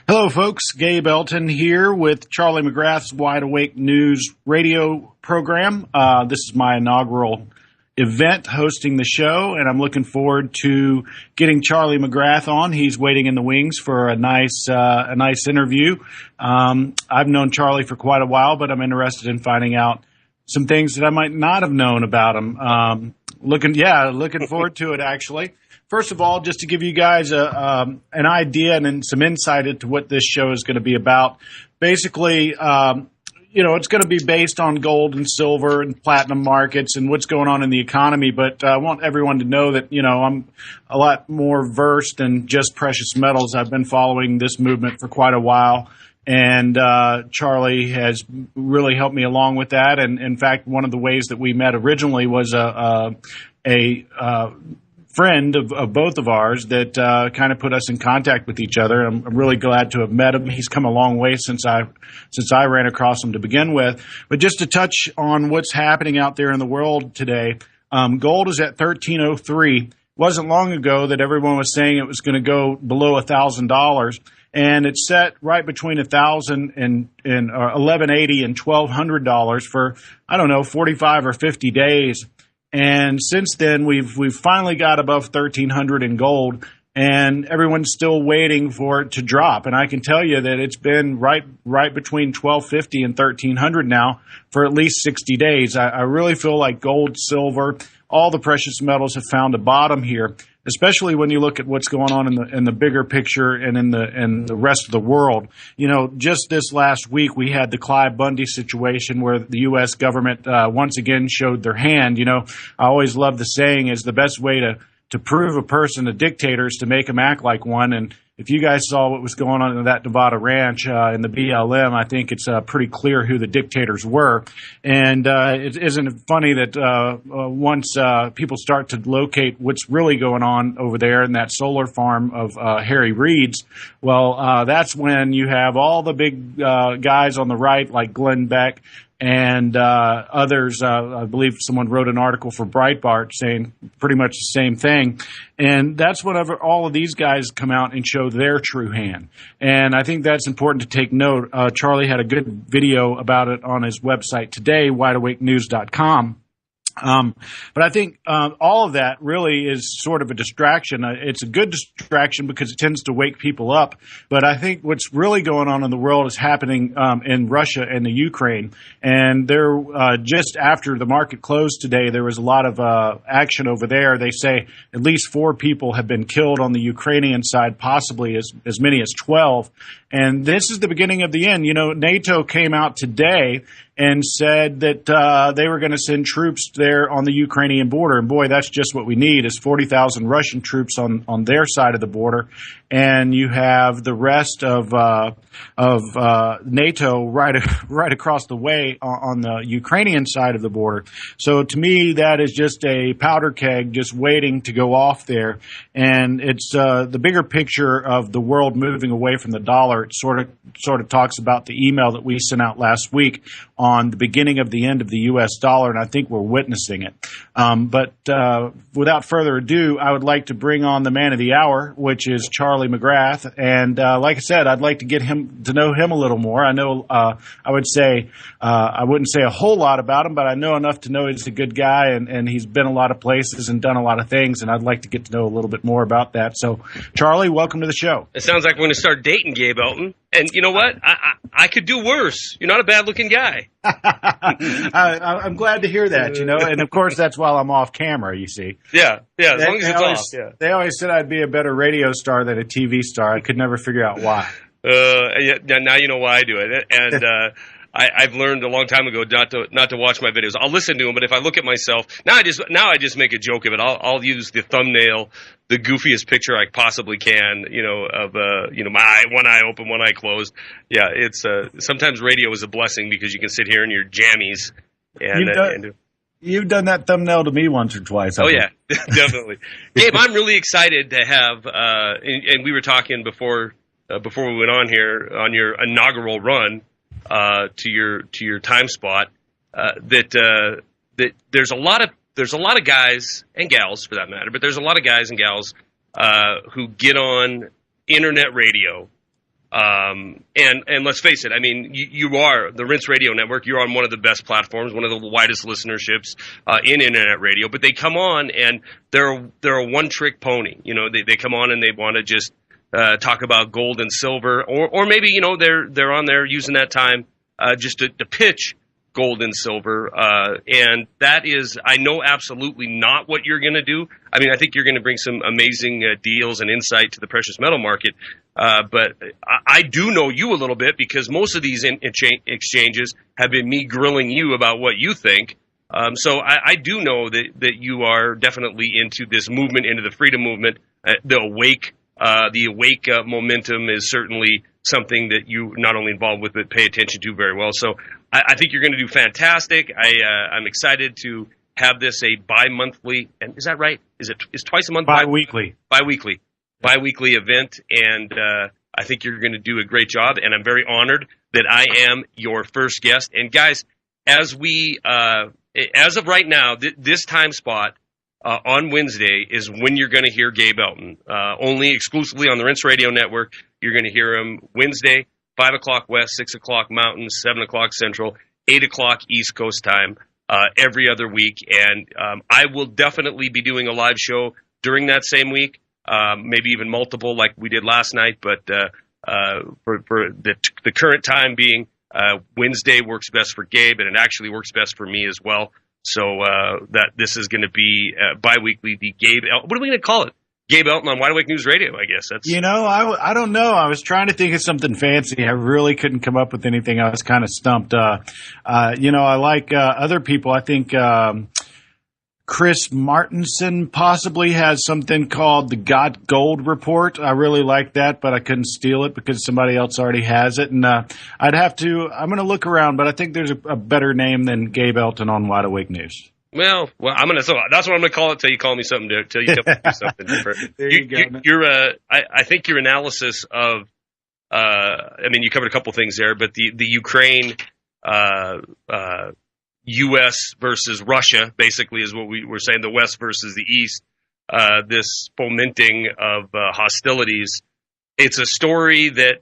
Hello, folks. Gabe Elton here with Charlie McGrath's Wide Awake News radio program. This is my inaugural event hosting the show, and I'm looking forward to getting Charlie McGrath on. He's waiting in the wings for a nice interview. I've known Charlie for quite a while, but I'm interested in finding out some things that I might not have known about him. Looking forward to it, actually. First of all, just to give you guys an idea and some insight into what this show is going to be about. Basically, it's going to be based on gold and silver and platinum markets and what's going on in the economy. But I want everyone to know that, I'm a lot more versed than just precious metals. I've been following this movement for quite a while. And Charlie has really helped me along with that. And in fact, one of the ways that we met originally was a friend of both of ours that kind of put us in contact with each other. I'm really glad to have met him. He's come a long way since I ran across him to begin with. But just to touch on what's happening out there in the world today, gold is at 1303. It wasn't long ago that everyone was saying it was going to go below $1,000. And it's set right between $1,000 and $1,180 and $1,200 for, 45 or 50 days. And since then, we've finally got above 1,300 in gold, and everyone's still waiting for it to drop. And I can tell you that it's been right between 1,250 and 1,300 now for at least 60 days. I really feel like gold, silver, all the precious metals have found a bottom here, especially when you look at what's going on in the bigger picture and in the rest of the world. Just this last week, we had the Clive Bundy situation where the U.S. government once again showed their hand. I always love the saying is the best way to prove a person a dictator is to make him act like one. And if you guys saw what was going on in that Nevada ranch in the BLM, I think it's pretty clear who the dictators were. And isn't it funny that once people start to locate what's really going on over there in that solar farm of Harry Reid's, well, that's when you have all the big guys on the right like Glenn Beck and others. I believe someone wrote an article for Breitbart saying pretty much the same thing. And that's whenever all of these guys come out and show their true hand. And I think that's important to take note. Charlie had a good video about it on his website today, WideAwakeNews.com. But I think all of that really is sort of a distraction. It's a good distraction because it tends to wake people up. But I think what's really going on in the world is happening in Russia and the Ukraine. And there, just after the market closed today, there was a lot of action over there. They say at least 4 people have been killed on the Ukrainian side, possibly as many as 12. And this is the beginning of the end. NATO came out today and said that they were going to send troops there on the Ukrainian border. And boy, that's just what we need is 40,000 Russian troops on their side of the border. And you have the rest of NATO right across the way on the Ukrainian side of the border. So to me, that is just a powder keg just waiting to go off there. And it's the bigger picture of the world moving away from the dollar. It sort of talks about the email that we sent out last week on the beginning of the end of the U.S. dollar, and I think we're witnessing it. But without further ado, I would like to bring on the man of the hour, which is Charlie McGrath. And like I said, I'd like to get him to know him a little more. I know I wouldn't say a whole lot about him, but I know enough to know he's a good guy, and he's been a lot of places and done a lot of things, and I'd like to get to know a little bit more about that. So, Charlie, welcome to the show. It sounds like we're going to start dating Gabe Elton. And you know what? I could do worse. You're not a bad-looking guy. I'm glad to hear that, and of course that's while I'm off camera, you see. Yeah, as long as it's off. Yeah. They always said I'd be a better radio star than a TV star. I could never figure out why. Now you know why I do it. And I've learned a long time ago not to watch my videos. I'll listen to them, but if I look at myself, now I just make a joke of it. I'll use the thumbnail, the goofiest picture I possibly can, of my one eye open, one eye closed. Yeah, it's sometimes radio is a blessing because you can sit here in your jammies and you've done that thumbnail to me once or twice. Oh yeah, definitely. Gabe, I'm really excited to have and we were talking before we went on here on your inaugural run to your time spot that there's a lot of guys and gals for that matter, but there's a lot of guys and gals who get on internet radio And let's face it, I mean, you are the Rinse Radio Network. You're on one of the best platforms, one of the widest listenerships in internet radio. But they come on and they're a one-trick pony. You know, they come on and they want to just talk about gold and silver, or maybe they're on there using that time just to pitch gold and silver. And that is, I know, absolutely not what you're going to do. I mean, I think you're going to bring some amazing deals and insight to the precious metal market. But I do know you a little bit because most of these exchanges have been me grilling you about what you think. So I do know that you are definitely into this movement, into the freedom movement. The awake momentum is certainly something that you not only involved with but pay attention to very well. So I think you're going to do fantastic. I'm excited to have this a bi-monthly, and is that right? Is twice a month? Bi-weekly event, and I think you're going to do a great job. And I'm very honored that I am your first guest. And guys, as of right now, this time spot on Wednesday is when you're going to hear Gabe Elton, only exclusively on the Rinse Radio Network. You're going to hear him Wednesday, 5 o'clock West, 6 o'clock Mountain, 7 o'clock Central, 8 o'clock East Coast time, every other week. And I will definitely be doing a live show during that same week, maybe even multiple like we did last night. But for the current time being, Wednesday works best for Gabe, and it actually works best for me as well. So that this is going to be bi-weekly, the Gabe Elton. What are we going to call it? Gabe Elton on WideAwakeNews Radio, I guess. That's I don't know. I was trying to think of something fancy. I really couldn't come up with anything. I was kind of stumped. I like other people. I think Chris Martinson possibly has something called the Got Gold Report. I really like that, but I couldn't steal it because somebody else already has it. And I'm going to look around, but I think there's a better name than Gabe Elton on WideAwakeNews. Well, that's what I'm going to call it till you call me something, till you tell me to do something different. There you go. I think your analysis of, you covered a couple things there, but the Ukraine, U.S. versus Russia, basically, is what we were saying, the West versus the East, this fomenting of hostilities. It's a story that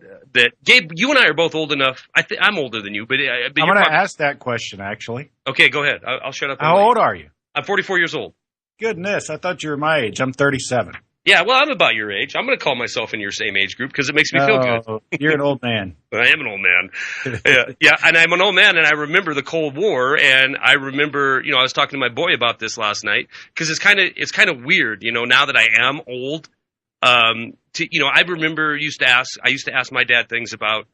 Gabe, you and I are both old enough. I'm older than you, but I'm going to ask that question, actually. Okay, go ahead. I'll shut up. How old are you? I'm 44 years old. Goodness, I thought you were my age. I'm 37. Yeah, well, I'm about your age. I'm going to call myself in your same age group because it makes me feel good. You're an old man. I am an old man. Yeah, and I'm an old man, and I remember the Cold War, and I remember, I was talking to my boy about this last night because it's kind of weird, now that I am old. I remember I used to ask my dad things about,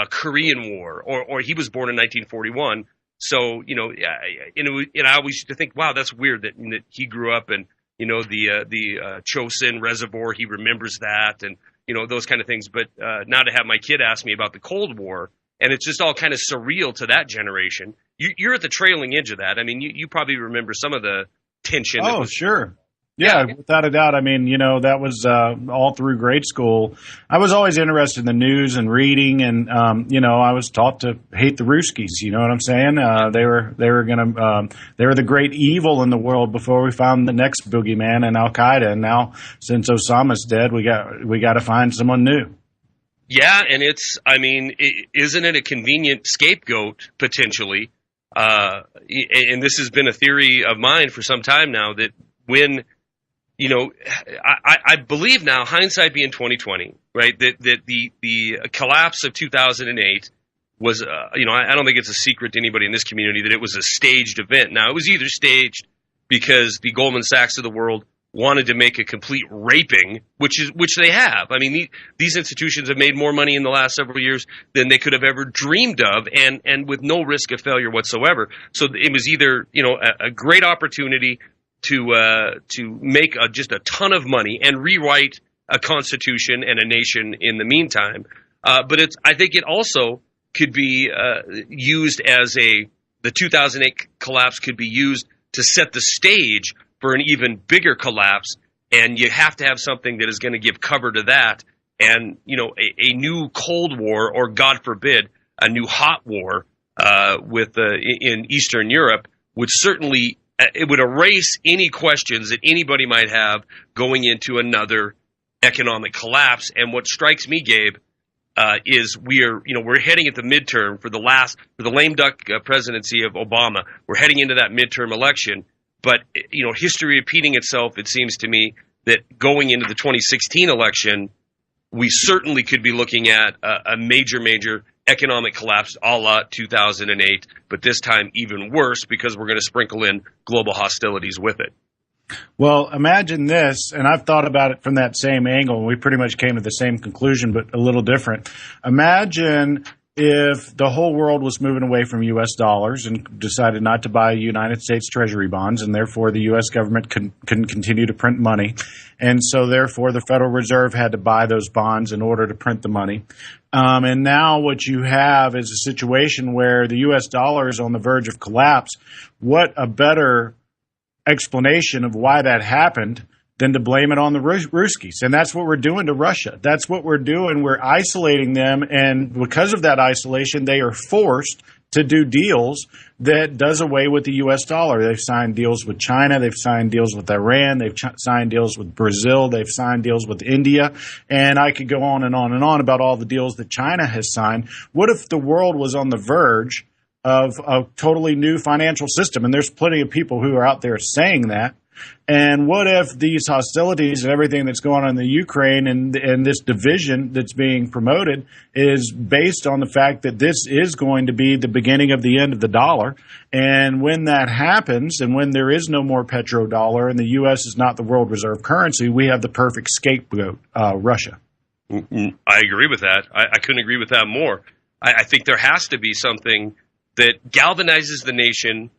Korean War, or he was born in 1941. So, and I always used to think, wow, that's weird that he grew up and, the Chosin Reservoir, he remembers that and, those kind of things. But now to have my kid ask me about the Cold War, and it's just all kind of surreal to that generation. You're at the trailing edge of that. I mean, you probably remember some of the tension. Oh, sure. Yeah, without a doubt. I mean, that was all through grade school. I was always interested in the news and reading, and I was taught to hate the Ruskies. You know what I'm saying? They were the great evil in the world before we found the next boogeyman in Al Qaeda. And now, since Osama's dead, we got to find someone new. Yeah, and isn't it a convenient scapegoat potentially? And this has been a theory of mine for some time now that when I believe now, hindsight being 2020, right? That the collapse of 2008 was, I don't think it's a secret to anybody in this community that it was a staged event. Now, it was either staged because the Goldman Sachs of the world wanted to make a complete raping, which they have. I mean, these institutions have made more money in the last several years than they could have ever dreamed of, and with no risk of failure whatsoever. So it was either, a great opportunity to make just a ton of money and rewrite a constitution and a nation in the meantime. But I think it also could be used as the 2008 collapse could be used to set the stage for an even bigger collapse. And you have to have something that is going to give cover to that. And, a new Cold War, or God forbid, a new hot war in Eastern Europe would certainly it would erase any questions that anybody might have going into another economic collapse. And what strikes me, Gabe, is we're heading at the midterm for the lame duck presidency of Obama. We're heading into that midterm election, but history repeating itself. It seems to me that going into the 2016 election, we certainly could be looking at a major economic collapse a la 2008, but this time even worse because we're going to sprinkle in global hostilities with it. Well, imagine this, and I've thought about it from that same angle, and we pretty much came to the same conclusion, but a little different. Imagine if the whole world was moving away from U.S. dollars and decided not to buy United States Treasury bonds, and therefore the U.S. government can continue to print money. And so therefore the Federal Reserve had to buy those bonds in order to print the money. And now what you have is a situation where the U.S. dollar is on the verge of collapse. What a better explanation of why that happened than to blame it on the Ruskies. And that's what we're doing to Russia. That's what we're doing. We're isolating them. And because of that isolation, they are forced to do deals that does away with the U.S. dollar. They've signed deals with China. They've signed deals with Iran. They've signed deals with Brazil. They've signed deals with India. And I could go on and on and on about all the deals that China has signed. What if the world was on the verge of a totally new financial system? And there's plenty of people who are out there saying that. And what if these hostilities and everything that's going on in the Ukraine and this division that's being promoted is based on the fact that this is going to be the beginning of the end of the dollar? And when that happens, and when there is no more petrodollar and the U.S. is not the world reserve currency, we have the perfect scapegoat, Russia. I agree with that. I couldn't agree with that more. I think there has to be something that galvanizes the nation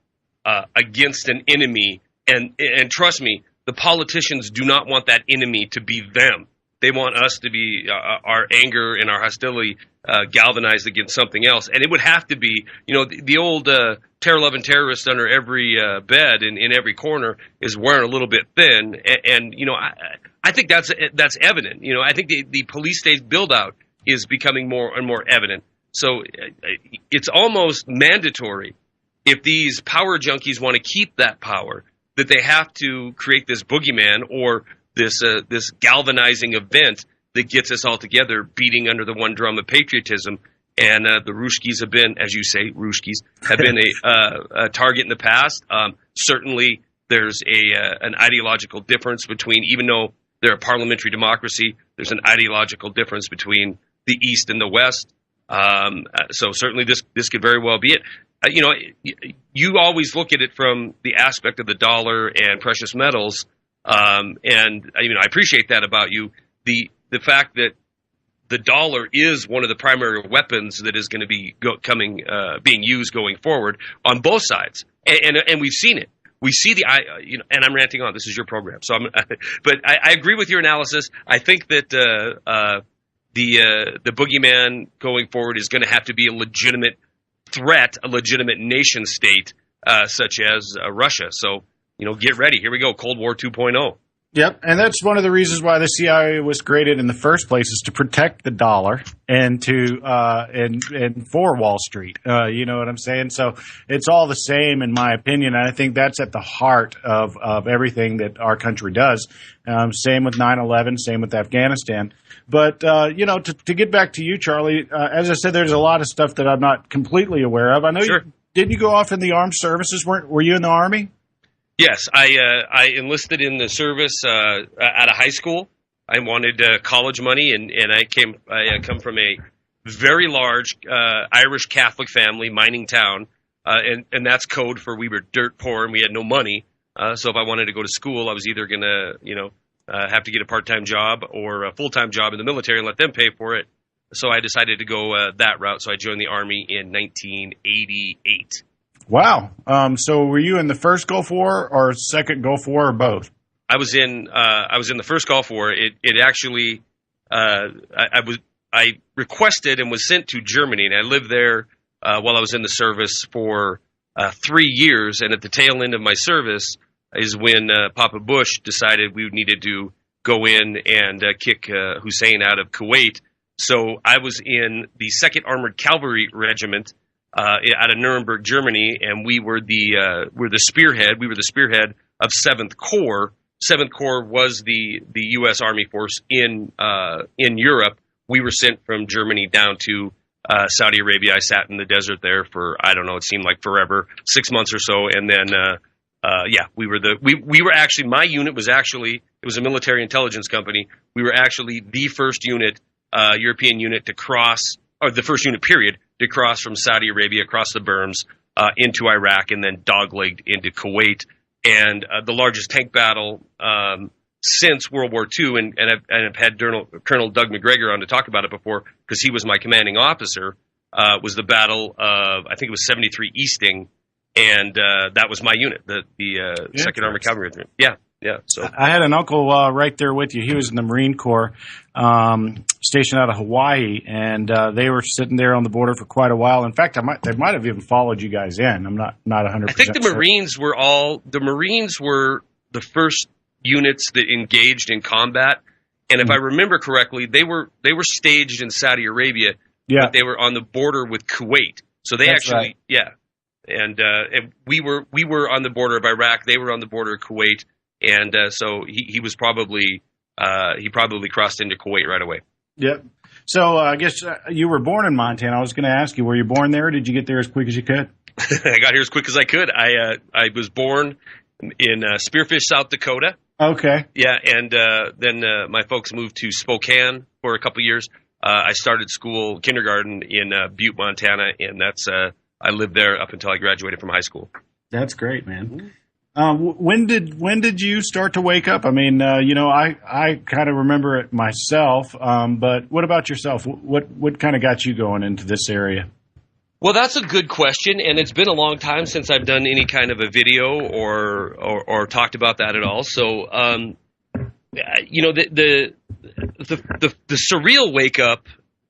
against an enemy. And trust me, the politicians do not want that enemy to be them. They want us to be our anger and our hostility galvanized against something else. And it would have to be, the old terror-loving terrorist under every bed and in every corner is wearing a little bit thin. And I think that's evident. I think the police state build-out is becoming more and more evident. So it's almost mandatory if these power junkies want to keep that power, that they have to create this boogeyman or this galvanizing event that gets us all together, beating under the one drum of patriotism. And the Ruskies have been, as you say, have been a target in the past. Certainly, there's an ideological difference between, even though they're a parliamentary democracy, there's an ideological difference between the East and the West. So certainly, this could very well be it. You always look at it from the aspect of the dollar and precious metals, and I appreciate that about you. The fact that the dollar is one of the primary weapons that is going to be being used going forward on both sides, and we've seen it. We see and I'm ranting on. This is your program, so but I agree with your analysis. I think that the boogeyman going forward is going to have to be a legitimate threat, a legitimate nation state such as Russia. So, get ready. Here we go. Cold War 2.0. Yep. And that's one of the reasons why the CIA was created in the first place, is to protect the dollar and and for Wall Street. You know what I'm saying? So it's all the same, in my opinion. And I think that's at the heart of everything that our country does. Same with 9/11, same with Afghanistan. But, to get back to you, Charlie, as I said, there's a lot of stuff that I'm not completely aware of. I know Sure. Did you go off in the armed services? Were you in the Army? Yes, I enlisted in the service out of high school. I wanted college money, and I come from a very large Irish Catholic family, mining town, and that's code for we were dirt poor and we had no money. So if I wanted to go to school, I was either going to, have to get a part-time job or a full-time job in the military and let them pay for it. So I decided to go that route. So I joined the Army in 1988. Wow. So were you in the first Gulf War or second Gulf War, or both? I was in the first Gulf War. It actually I requested and was sent to Germany, and I lived there while I was in the service for 3 years. And at the tail end of my service is when Papa Bush decided we needed to go in and kick Hussein out of Kuwait. So I was in the 2nd Armored Cavalry Regiment out of Nuremberg, Germany, and we were the spearhead. We were the spearhead of 7th Corps. 7th Corps was the U.S. Army force in Europe, we were sent from Germany down to Saudi Arabia. I sat in the desert there for, I don't know, it seemed like forever, 6 months or so. And then, we were actually, my unit was actually, it was a military intelligence company. We were actually the first unit, European unit to cross, or the first unit period, to cross from Saudi Arabia across the berms into Iraq and then doglegged into Kuwait. And the largest tank battle since World War II, and I've had Colonel Doug McGregor on to talk about it before because he was my commanding officer, was the Battle of, I think it was 73 Easting, and that was my unit, the Second Armored Cavalry Regiment. Yeah. So I had an uncle right there with you. He was in the Marine Corps, stationed out of Hawaii, and they were sitting there on the border for quite a while. In fact, they might have even followed you guys in. I'm not 100%. I think the Marines were the first units that engaged in combat, and if I remember correctly, they were staged in Saudi Arabia, but they were on the border with Kuwait. So they right. And we were on the border of Iraq. They were on the border of Kuwait. And so he was probably crossed into Kuwait right away. Yep. So I guess you were born in Montana. I was going to ask you, were you born there? Or did you get there as quick as you could? I got here as quick as I could. I was born in Spearfish, South Dakota. Okay. Yeah, and then my folks moved to Spokane for a couple years. I started kindergarten in Butte, Montana, and that's I lived there up until I graduated from high school. That's great, man. When did you start to wake up? I mean, I kind of remember it myself, but what about yourself? What kind of got you going into this area? Well, that's a good question, and it's been a long time since I've done any kind of a video or talked about that at all. So, the surreal wake up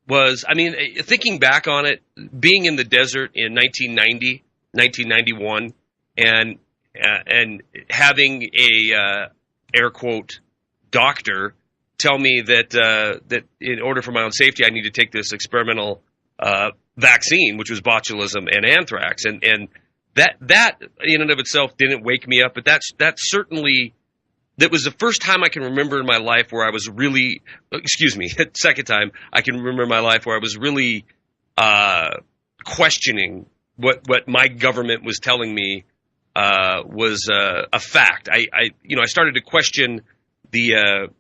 was, I mean, thinking back on it, being in the desert in 1990, 1991, and having a air quote doctor tell me that in order for my own safety, I need to take this experimental vaccine, which was botulism and anthrax, and that in and of itself didn't wake me up, but that was the first time I can remember in my life where I was really, second time I can remember in my life where I was really questioning what my government was telling me was a fact. I started to question the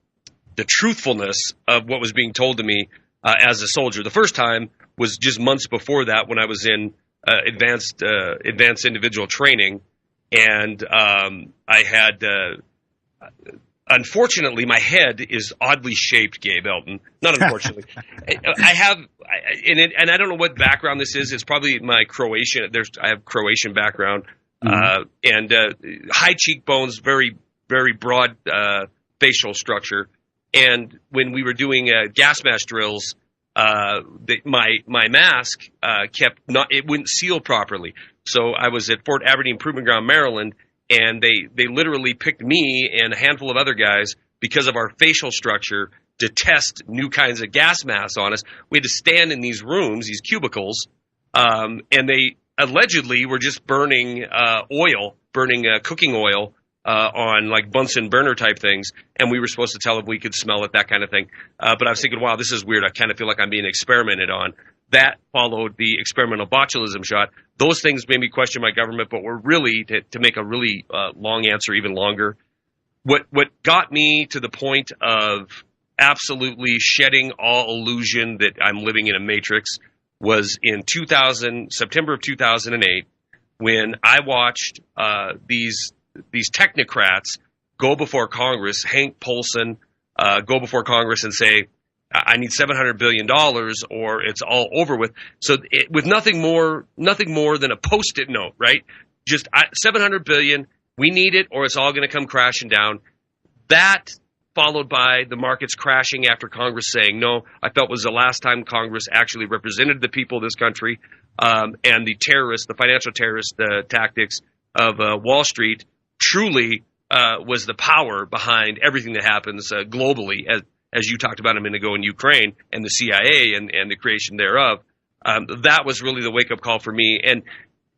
truthfulness of what was being told to me as a soldier. The first time was just months before that when I was in advanced individual training, and I had unfortunately my head is oddly shaped, Gabe, Elton. Not unfortunately. And I don't know what background this is. It's probably my Croatian. I have Croatian background. And high cheekbones, very, very broad facial structure. And when we were doing gas mask drills, my mask it wouldn't seal properly. So I was at Fort Aberdeen Proving Ground, Maryland, and they literally picked me and a handful of other guys because of our facial structure to test new kinds of gas masks on us. We had to stand in these rooms, these cubicles, and they allegedly were just burning cooking oil on like Bunsen burner type things, and we were supposed to tell if we could smell it, that kind of thing. But I was thinking, wow, this is weird. I kind of feel like I'm being experimented on. That followed the experimental botulism shot. Those things made me question my government, but were really, to make a really long answer even longer, what got me to the point of absolutely shedding all illusion that I'm living in a matrix was in September of 2008, when I watched these technocrats go before Congress, Hank Paulson, go before Congress and say, I need $700 billion or it's all over with. So with nothing more than a Post-it note, right? Just $700 billion, we need it or it's all going to come crashing down. That followed by the markets crashing after Congress saying no. I felt was the last time Congress actually represented the people of this country, and the financial terrorist tactics of Wall Street truly was the power behind everything that happens globally, as you talked about a minute ago in Ukraine and the CIA and the creation thereof. That was really the wake-up call for me. And,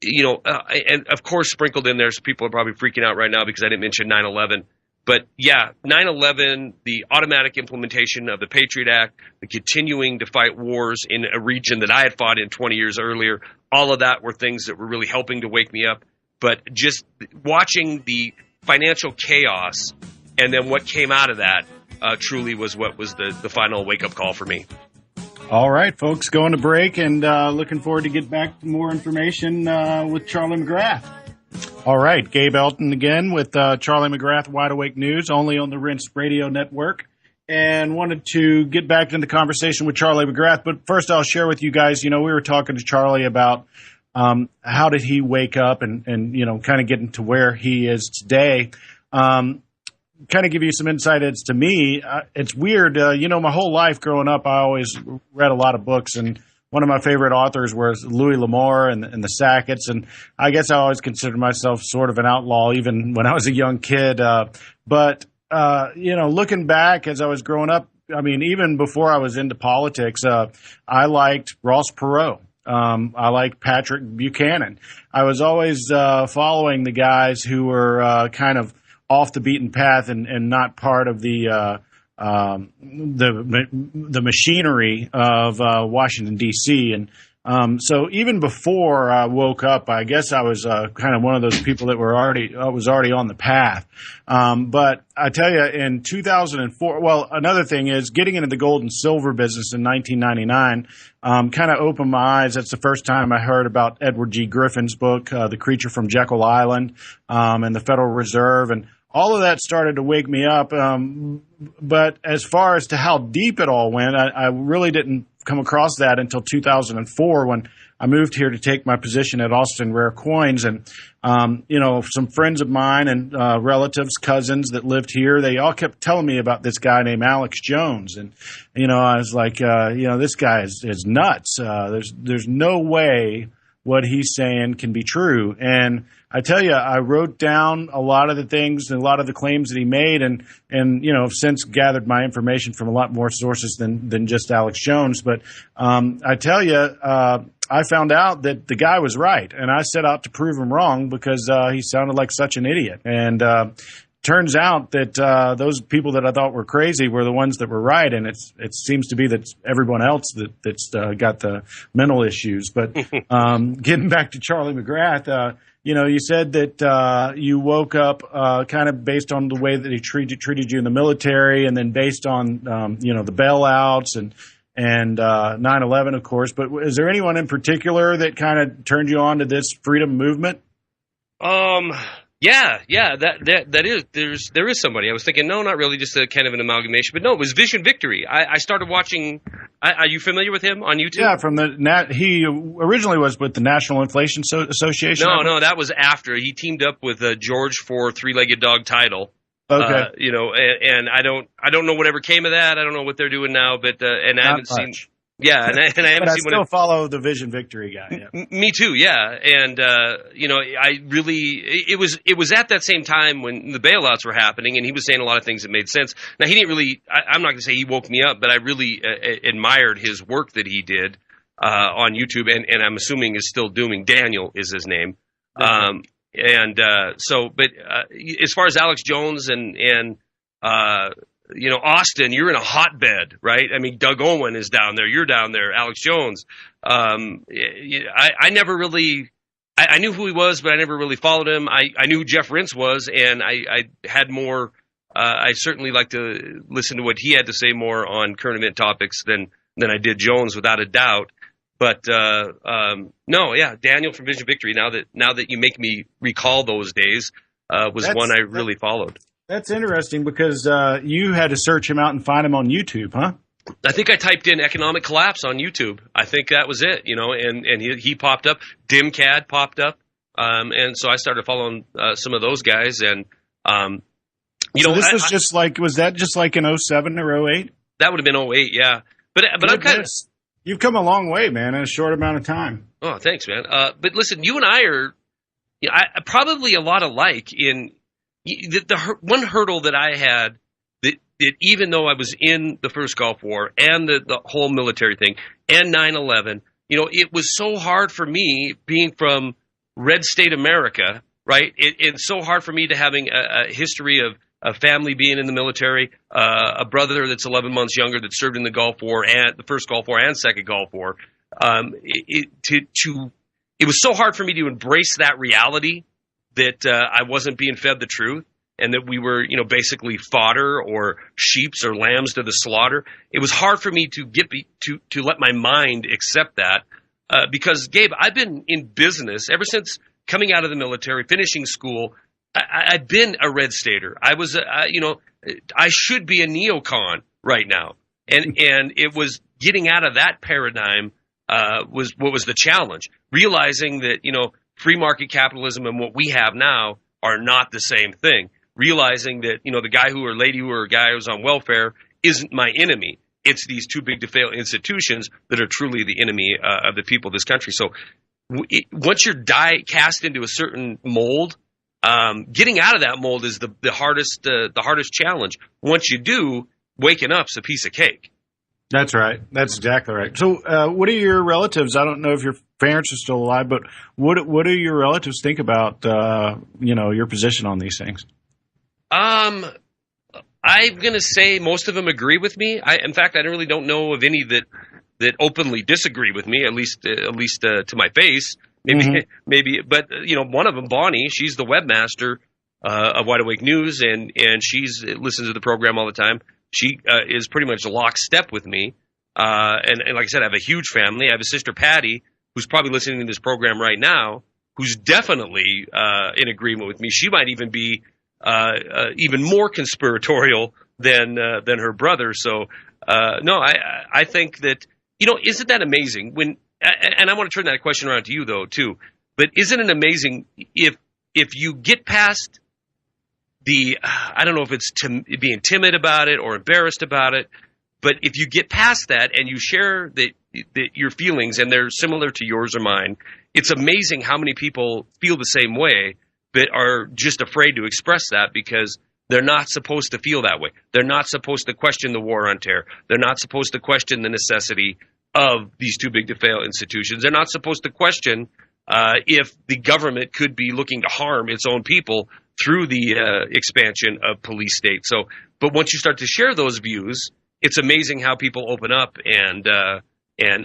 and of course, sprinkled in there, so people are probably freaking out right now because I didn't mention 9/11. But yeah, 9/11, the automatic implementation of the Patriot Act, the continuing to fight wars in a region that I had fought in 20 years earlier, all of that were things that were really helping to wake me up. But just watching the financial chaos and then what came out of that truly was what was the final wake-up call for me. All right, folks, going to break and looking forward to get back to more information with Charlie McGrath. All right, Gabe Elton again with Charlie McGrath, Wide Awake News, only on the Rinse Radio Network. And wanted to get back into the conversation with Charlie McGrath. But first, I'll share with you guys, we were talking to Charlie about how did he wake up and kind of getting to where he is today. Kind of give you some insight as to me. It's weird. My whole life growing up, I always read a lot of books, and one of my favorite authors was Louis L'Amour and the Sacketts. And I guess I always considered myself sort of an outlaw, even when I was a young kid. But looking back as I was growing up, I mean, even before I was into politics, I liked Ross Perot. I liked Patrick Buchanan. I was always following the guys who were kind of off the beaten path and not part of the machinery of Washington D.C. And so even before I woke up, I guess I was kind of one of those people that was already on the path. But I tell you, in 2004, well, another thing is getting into the gold and silver business in 1999 kind of opened my eyes. That's the first time I heard about Edward G. Griffin's book, The Creature from Jekyll Island, and the Federal Reserve, and all of that started to wake me up. But as far as to how deep it all went, I really didn't come across that until 2004 when I moved here to take my position at Austin Rare Coins. And, some friends of mine and relatives, cousins that lived here, they all kept telling me about this guy named Alex Jones. And, I was like, this guy is nuts. There's no way what he's saying can be true. And I tell you, I wrote down a lot of the things and a lot of the claims that he made, and have since gathered my information from a lot more sources than just Alex Jones. But I tell you, I found out that the guy was right, and I set out to prove him wrong because he sounded like such an idiot. And turns out that those people that I thought were crazy were the ones that were right, and it seems to be that everyone else that's got the mental issues. But getting back to Charlie McGrath, you said that you woke up kind of based on the way that he treated you in the military, and then based on the bailouts and 9/11, of course. But is there anyone in particular that kind of turned you on to this freedom movement? Yeah, there is somebody. I was thinking, no, not really, just a kind of an amalgamation. But no, it was Vision Victory. I started watching. Are you familiar with him on YouTube? Yeah, he originally was with the National Inflation Association. No, that was after he teamed up with George for Three-Legged Dog Title. Okay. And I don't know whatever came of that. I don't know what they're doing now, but and I haven't seen. Yeah, and I haven't but I seen. Still follow the Vision Victory guy. Yeah. Me too. Yeah, and I really it was at that same time when the bailouts were happening, and he was saying a lot of things that made sense. Now he didn't really. I'm not going to say he woke me up, but I really admired his work that he did on YouTube, and I'm assuming is still doing. Daniel is his name. Okay. But as far as Alex Jones and Austin, you're in a hotbed, right? I mean, Doug Owen is down there. You're down there. Alex Jones. I never really, I knew who he was, but I never really followed him. I knew who Jeff Rintz was, and I had more, I certainly like to listen to what he had to say more on current event topics than I did Jones, without a doubt. But, Daniel from Vision Victory, now that you make me recall those days, was one I really followed. That's interesting because you had to search him out and find him on YouTube, huh? I think I typed in economic collapse on YouTube. I think that was it, and he popped up. DimCAD popped up. And so I started following some of those guys. And, was that just like in 07 or 08? That would have been 08, yeah. But I'm kind of. You've come a long way, man, in a short amount of time. Oh, thanks, man. But listen, you and I are probably a lot alike in. The one hurdle that I had that even though I was in the first Gulf War and the whole military thing and 9/11, it was so hard for me being from red state America, right? It's so hard for me to having a history of a family being in the military, a brother that's 11 months younger that served in the Gulf War and the first Gulf War and second Gulf War. It was so hard for me to embrace that reality that I wasn't being fed the truth, and that we were, basically fodder or sheeps or lambs to the slaughter. It was hard for me to let my mind accept that, because Gabe, I've been in business ever since coming out of the military, finishing school. I've been a red stater. I was, I should be a neocon right now, and it was getting out of that paradigm was what was the challenge. Realizing that free market capitalism and what we have now are not the same thing. Realizing that, the guy or lady or guy who's on welfare isn't my enemy. It's these too big to fail institutions that are truly the enemy of the people of this country. So once you're cast into a certain mold, getting out of that mold is the hardest challenge. Once you do, waking up's a piece of cake. That's right. That's exactly right. So what do your relatives, I don't know if your parents are still alive, but what do your relatives think about, your position on these things? I'm going to say most of them agree with me. In fact, I really don't know of any that openly disagree with me, at least to my face. Maybe, but one of them, Bonnie, she's the webmaster of WideAwakeNews, and she's listens to the program all the time. She is pretty much lockstep with me, and like I said, I have a huge family. I have a sister, Patty, who's probably listening to this program right now, who's definitely in agreement with me. She might even be even more conspiratorial than her brother. So no, I think that isn't that amazing when? And I want to turn that question around to you though too. But isn't it amazing if you get past the I don't know if it's being timid about it or embarrassed about it, but if you get past that and you share your feelings and they're similar to yours or mine, it's amazing how many people feel the same way but are just afraid to express that because they're not supposed to feel that way. They're not supposed to question the war on terror. They're not supposed to question the necessity of these too big to fail institutions. They're not supposed to question if the government could be looking to harm its own people through the expansion of police state. So, but once you start to share those views, it's amazing how people open up and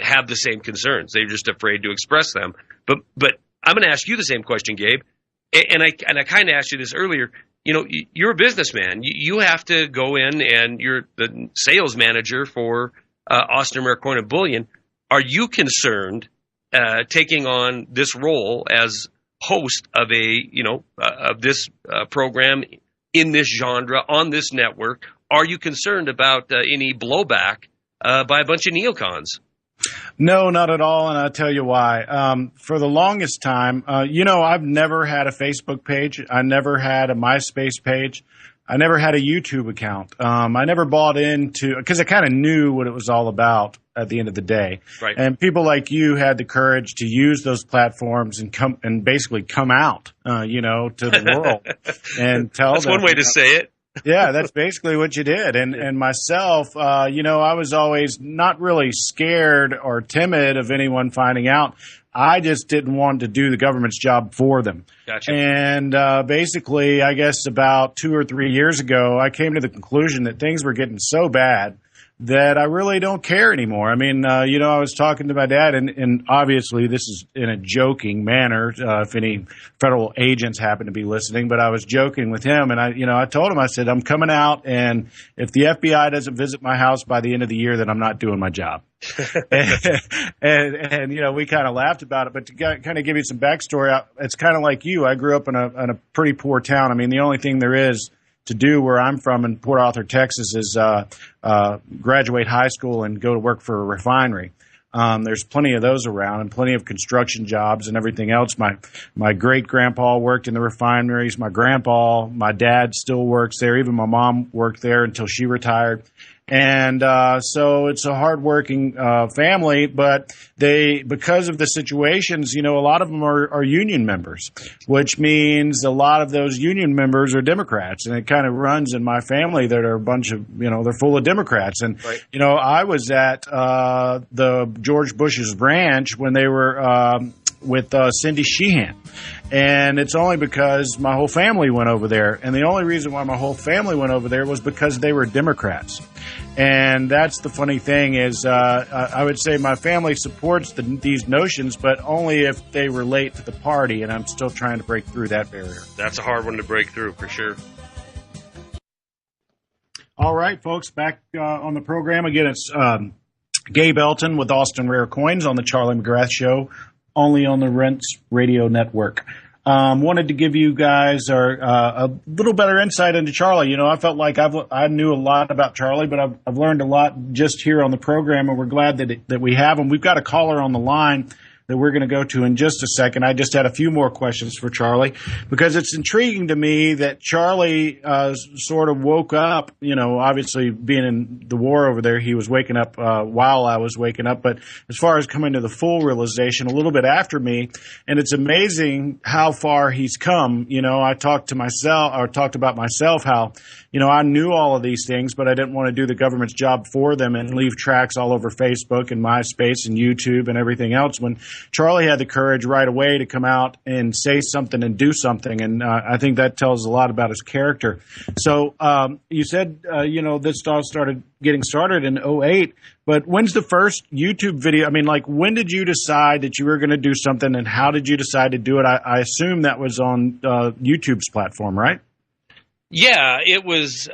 have the same concerns. They're just afraid to express them. But I'm going to ask you the same question, Gabe. And I kind of asked you this earlier. You're a businessman. You have to go in and you're the sales manager for Austin Americoin Bullion. Are you concerned taking on this role as host of of this program in this genre on this network? Are you concerned about any blowback by a bunch of neocons? No, not at all, and I'll tell you why. For the longest time, I've never had a Facebook page. I never had a MySpace page. I never had a YouTube account. I never bought into – because I kind of knew what it was all about at the end of the day. Right. And people like you had the courage to use those platforms and basically come out, to the world and tell That's them. one way to say it. Yeah, that's basically what you did. And myself, I was always not really scared or timid of anyone finding out. I just didn't want to do the government's job for them. Gotcha. And basically, I guess about 2 or 3 years ago, I came to the conclusion that things were getting so bad that I really don't care anymore. I mean, I was talking to my dad, and obviously this is in a joking manner, if any federal agents happen to be listening, but I was joking with him, and I told him, I said, I'm coming out, and if the FBI doesn't visit my house by the end of the year, then I'm not doing my job. and we kind of laughed about it, but to kind of give you some backstory, it's kind of like you. I grew up in a pretty poor town. I mean, the only thing there is to do where I'm from in Port Arthur, Texas, is graduate high school and go to work for a refinery. There's plenty of those around and plenty of construction jobs and everything else. My great-grandpa worked in the refineries. My dad still works there. Even my mom worked there until she retired. And so it's a hardworking family, but because of the situations, a lot of them are union members, which means a lot of those union members are Democrats, and it kind of runs in my family that are a bunch of, they're full of Democrats. And, right. I was at the George Bush's ranch when they were with Cindy Sheehan. And it's only because my whole family went over there. And the only reason why my whole family went over there was because they were Democrats. And that's the funny thing is I would say my family supports these notions, but only if they relate to the party. And I'm still trying to break through that barrier. That's a hard one to break through, for sure. All right, folks, back on the program. Again, it's Gabe Elton with Austin Rare Coins on the Charlie McGrath Show, only on the Rents Radio Network. Wanted to give you guys a little better insight into Charlie. You know, I felt like I knew a lot about Charlie, but I've learned a lot just here on the program, and we're glad that we have him. We've got a caller on the line that we're going to go to in just a second. I just had a few more questions for Charlie because it's intriguing to me that Charlie sort of woke up, you know, obviously being in the war over there, he was waking up while I was waking up. But as far as coming to the full realization, a little bit after me, and it's amazing how far he's come. You know, I talked about myself how, you know, I knew all of these things, but I didn't want to do the government's job for them and leave tracks all over Facebook and MySpace and YouTube and everything else when Charlie had the courage right away to come out and say something and do something. And I think that tells a lot about his character. So you said, you know, this all started getting started in '08, but when's the first YouTube video? I mean, like, when did you decide that you were going to do something and how did you decide to do it? I assume that was on YouTube's platform, right? Yeah, it was.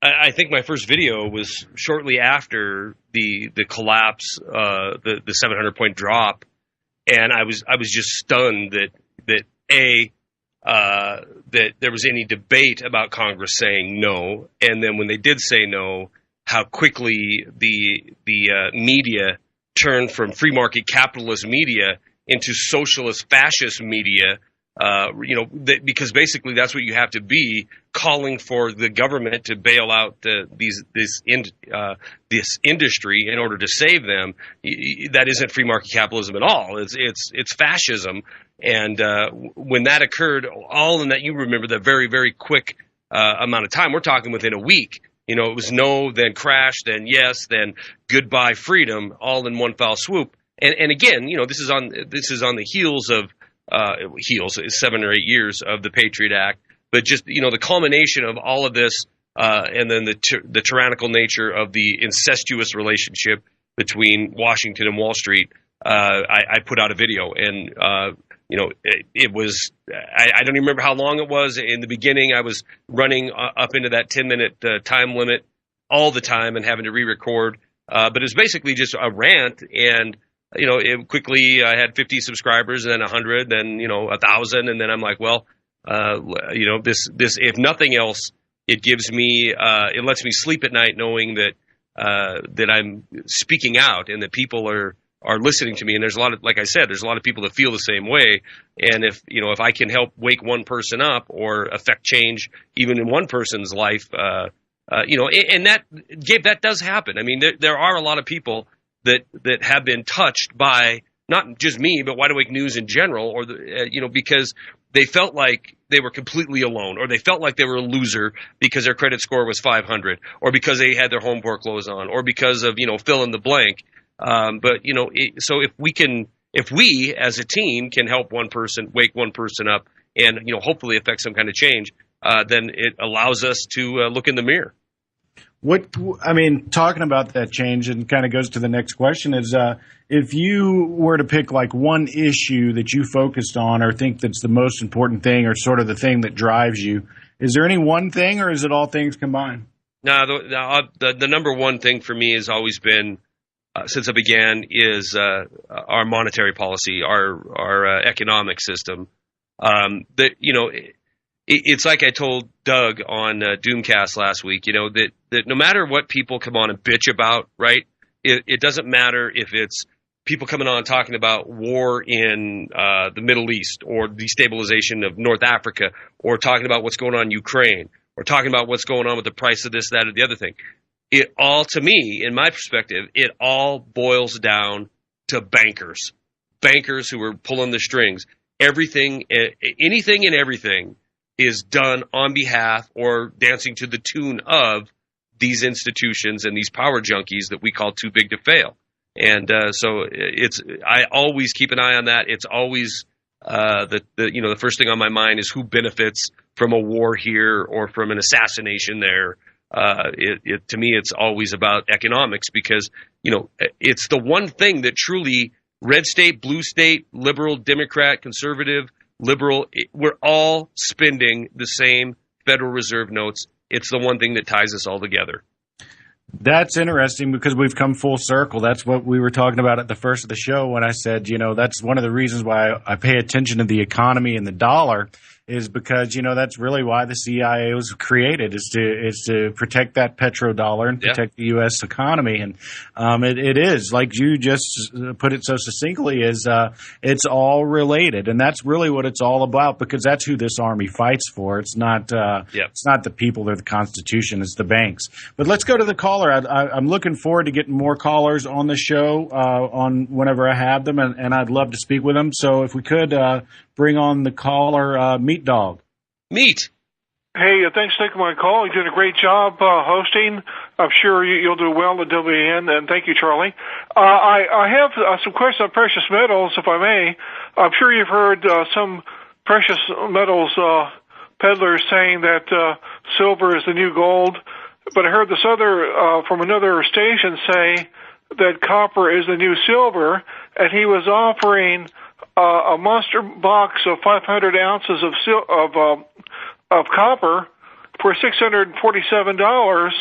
I think my first video was shortly after the collapse, the 700-point drop, and I was just stunned that there was any debate about Congress saying no, and then when they did say no, how quickly the media turned from free market capitalist media into socialist fascist media. You know, because basically that's what you have to be, calling for the government to bail out this industry in order to save them. That isn't free market capitalism at all. It's fascism. And when that occurred, all in that, you remember that very, very quick amount of time. We're talking within a week. You know, it was no, then crash, then yes, then goodbye freedom, all in one foul swoop. And again, you know, this is on the heels of 7 or 8 years of the Patriot Act, but just, you know, the culmination of all of this, and then the tyrannical nature of the incestuous relationship between Washington and Wall Street. I put out a video, and you know, it was, I don't even remember how long it was. In the beginning, I was running up into that 10-minute time limit all the time and having to re-record, but it was basically just a rant. And you know, it quickly, I had 50 subscribers, and then 100, then, you know, 1,000. And then I'm like, well, you know, this, if nothing else, it gives me, it lets me sleep at night knowing that I'm speaking out and that people are listening to me. And there's a lot of, like I said, there's a lot of people that feel the same way. And if I can help wake one person up or affect change even in one person's life, you know, and that, Gabe, that does happen. I mean, there are a lot of people that have been touched by not just me, but WideAwakeNews in general, or you know, because they felt like they were completely alone, or they felt like they were a loser because their credit score was 500, or because they had their home foreclosed on, or because of, you know, fill in the blank. But you know, so if we as a team can help one person, wake one person up, and, you know, hopefully affect some kind of change, then it allows us to look in the mirror. Talking about that change, and kind of goes to the next question, is if you were to pick like one issue that you focused on or think that's the most important thing or sort of the thing that drives you, is there any one thing or is it all things combined? No, the number one thing for me has always been, since I began, is our monetary policy, our economic system. That, you know, it's like I told Doug on Doomcast last week, you know, that no matter what people come on and bitch about, right, it doesn't matter if it's people coming on talking about war in the Middle East, or destabilization of North Africa, or talking about what's going on in Ukraine, or talking about what's going on with the price of this, that, or the other thing. It all, to me, in my perspective, it all boils down to bankers who are pulling the strings. Everything, anything and everything is done on behalf or dancing to the tune of these institutions and these power junkies that we call too big to fail. And so I always keep an eye on that. It's always the first thing on my mind is who benefits from a war here or from an assassination there. To me, it's always about economics because, it's the one thing that truly red state, blue state, liberal, Democrat, conservative, liberal, we're all spending the same Federal Reserve notes. It's the one thing that ties us all together. That's interesting because we've come full circle. That's what we were talking about at the first of the show when I said, that's one of the reasons why I pay attention to the economy and the dollar is because, that's really why the CIA was created is to protect that petrodollar and protect the U.S. economy. And it is, like you just put it so succinctly, it's all related. And that's really what it's all about because that's who this army fights for. It's not it's not the people or the Constitution. It's the banks. But let's go to the caller. I'm looking forward to getting more callers on the show on whenever I have them, and I'd love to speak with them. So if we could bring on the caller, Meat Dog. Meat. Hey, thanks for taking my call. You're doing a great job hosting. I'm sure you'll do well at WN, and thank you, Charlie. I have some questions on precious metals, if I may. I'm sure you've heard some precious metals peddlers saying that silver is the new gold, but I heard this other from another station say that copper is the new silver, and he was offering a monster box of 500 ounces of copper for $647.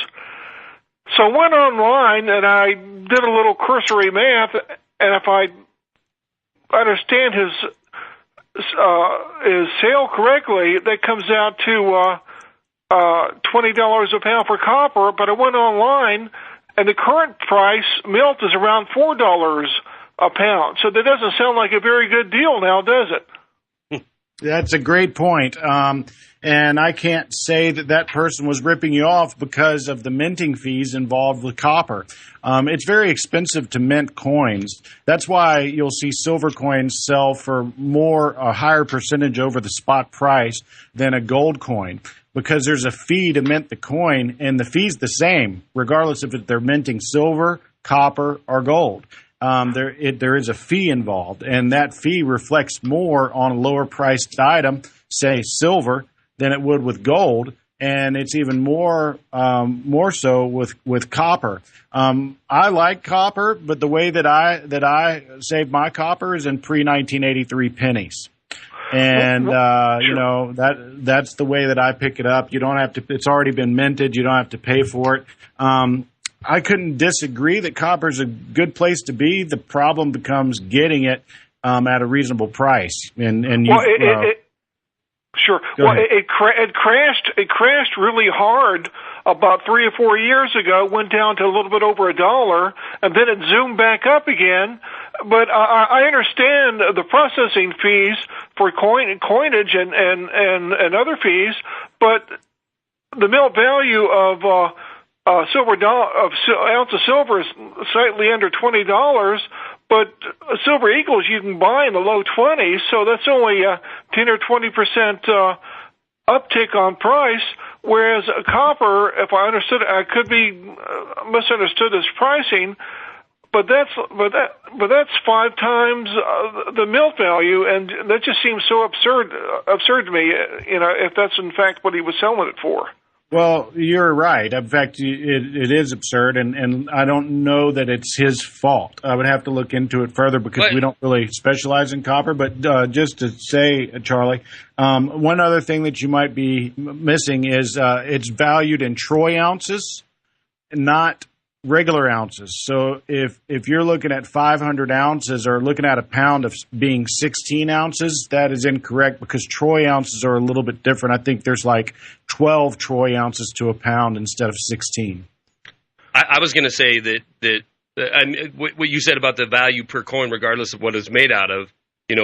So I went online and I did a little cursory math, and if I understand his sale correctly, that comes out to $20 a pound for copper. But I went online, and the current price melt is around $4 a pound. So that doesn't sound like a very good deal now, does it? That's a great point. And I can't say that person was ripping you off because of the minting fees involved with copper. It's very expensive to mint coins. That's why you'll see silver coins sell for a higher percentage over the spot price than a gold coin, because there's a fee to mint the coin, and the fee's the same, regardless if they're minting silver, copper, or gold. There is a fee involved, and that fee reflects more on a lower priced item, say silver, than it would with gold, and it's even more so with copper. I like copper, but the way that I save my copper is in pre-1983 pennies. And that's the way that I pick it up. You don't have to. It's already been minted. You don't have to pay for it. I couldn't disagree that copper is a good place to be. The problem becomes getting it at a reasonable price. Sure. Well, it crashed really hard about 3 or 4 years ago. Went down to a little bit over $1, and then it zoomed back up again. But I understand the processing fees for coinage and other fees, but the melt value of ounce of silver is slightly under $20, but silver eagles you can buy in the low 20s, so that's only a 10 or 20% uptick on price. Whereas copper, if I understood, I could be misunderstood as pricing, but that's 5 times the melt value, and that just seems so absurd to me. If that's in fact what he was selling it for. Well, you're right. In fact, it is absurd, and I don't know that it's his fault. I would have to look into it further because we don't really specialize in copper. But just to say, Charlie, one other thing that you might be missing is it's valued in troy ounces, not regular ounces. So if you're looking at 500 ounces or looking at a pound of being 16 ounces, that is incorrect because troy ounces are a little bit different. I think there's like 12 troy ounces to a pound instead of 16. I was going to say that what you said about the value per coin, regardless of what it's made out of,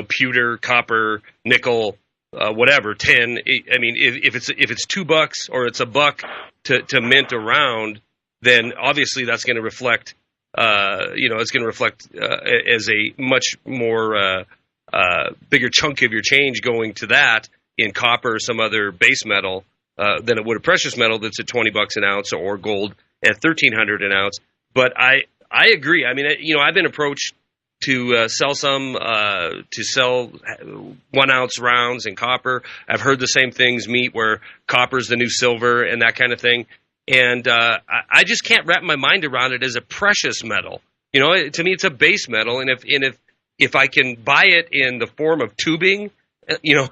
pewter, copper, nickel, whatever, tin. I mean, if it's $2 or it's $1 to mint a round, then obviously that's going to reflect, it's going to reflect as a much more bigger chunk of your change going to that in copper or some other base metal than it would a precious metal that's at $20 an ounce or gold at $1,300 an ounce. But I agree. I mean, I've been approached to sell 1 ounce rounds in copper. I've heard the same things, Meat, where copper's the new silver and that kind of thing. And I just can't wrap my mind around it as a precious metal. To me, it's a base metal. And if I can buy it in the form of tubing,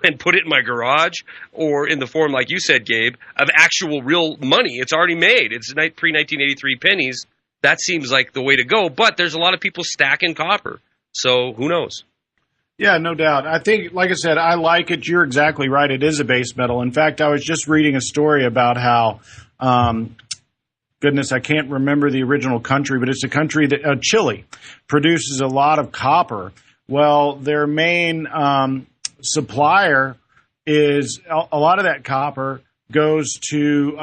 and put it in my garage, or in the form, like you said, Gabe, of actual real money, it's already made. It's pre-1983 pennies. That seems like the way to go. But there's a lot of people stacking copper. So who knows? Yeah, no doubt. I think, like I said, I like it. You're exactly right. It is a base metal. In fact, I was just reading a story about how, goodness, I can't remember the original country, but it's a country that Chile produces a lot of copper. Well, their main supplier is a lot of that copper goes to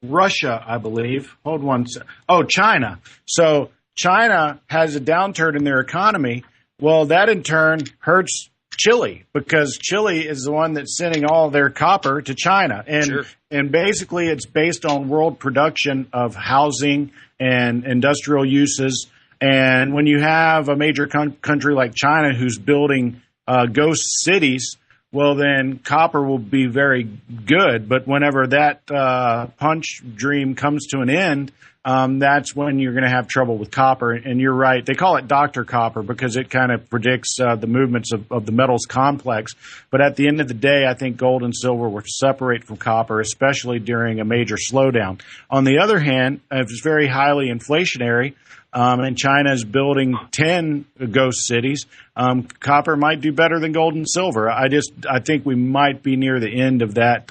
Russia, I believe. Hold one second. Oh, China. So China has a downturn in their economy. Well, that in turn hurts Chile, because Chile is the one that's sending all their copper to China. And basically it's based on world production of housing and industrial uses. And when you have a major country like China who's building ghost cities, well, then copper will be very good. But whenever that punch dream comes to an end, that's when you're going to have trouble with copper. And you're right. They call it Dr. Copper because it kind of predicts the movements of the metals complex. But at the end of the day, I think gold and silver will separate from copper, especially during a major slowdown. On the other hand, if it's very highly inflationary, and China is building 10 ghost cities, copper might do better than gold and silver. I think we might be near the end of that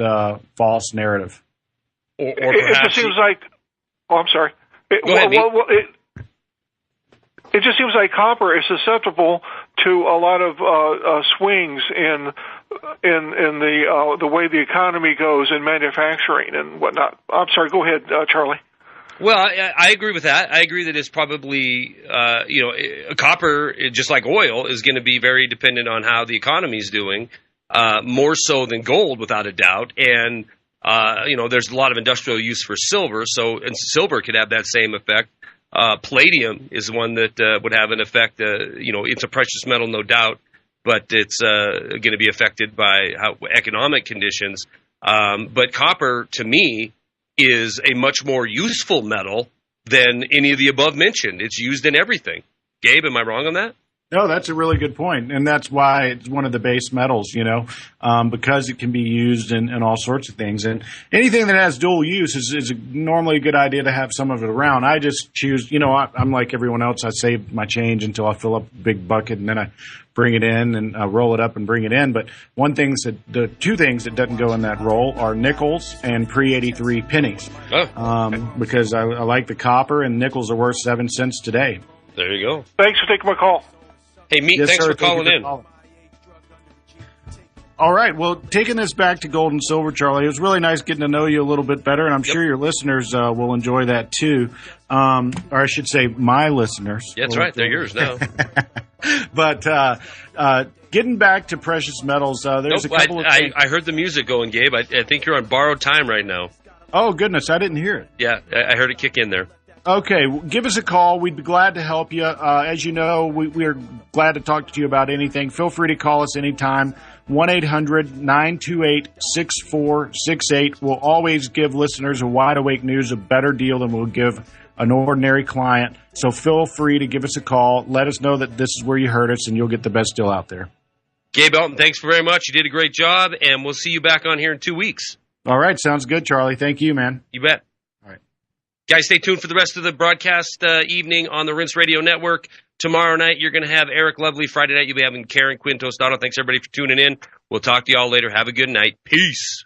false narrative. Or perhaps it just seems like. Oh, I'm sorry. Go ahead, it just seems like copper is susceptible to a lot of swings in the way the economy goes in manufacturing and whatnot. I'm sorry. Go ahead, Charlie. Well, I agree with that. I agree that it's probably, copper, just like oil, is going to be very dependent on how the economy is doing, more so than gold, without a doubt. And, there's a lot of industrial use for silver, and silver could have that same effect. Palladium is one that would have an effect. It's a precious metal, no doubt, but it's going to be affected by economic conditions. But copper, to me, is a much more useful metal than any of the above mentioned. It's used in everything. Gabe, am I wrong on that? No, that's a really good point. And that's why it's one of the base metals, because it can be used in all sorts of things. And anything that has dual use is normally a good idea to have some of it around. I just choose, I'm like everyone else. I save my change until I fill up a big bucket, and then I bring it in and roll it up and bring it in. But the two things that doesn't go in that roll are nickels and pre-83 pennies. Because I like the copper, and nickels are worth 7 cents today. There you go. Thanks for taking my call. Hey, Meat, yes, thanks sir. for calling in. All right. Well, taking this back to gold and silver, Charlie, it was really nice getting to know you a little bit better, and I'm sure your listeners will enjoy that too. Or I should say my listeners. Yeah, that's right. They're yours now. But getting back to precious metals, there's a couple of things. I heard the music going, Gabe. I think you're on borrowed time right now. Oh, goodness. I didn't hear it. Yeah, I heard it kick in there. Okay, well, give us a call. We'd be glad to help you. As you know, we are glad to talk to you about anything. Feel free to call us anytime. 1-800-928-6468. We'll always give listeners of Wide Awake News a better deal than we'll give an ordinary client. So feel free to give us a call. Let us know that this is where you heard us, and you'll get the best deal out there. Gabe, Elton, thanks very much. You did a great job, and we'll see you back on here in 2 weeks. All right, sounds good, Charlie. Thank you, man. You bet. Guys, stay tuned for the rest of the broadcast evening on the Rinse Radio Network. Tomorrow night, you're going to have Eric Lovely. Friday night, you'll be having Karen Quinn Tostado. Thanks, everybody, for tuning in. We'll talk to you all later. Have a good night. Peace.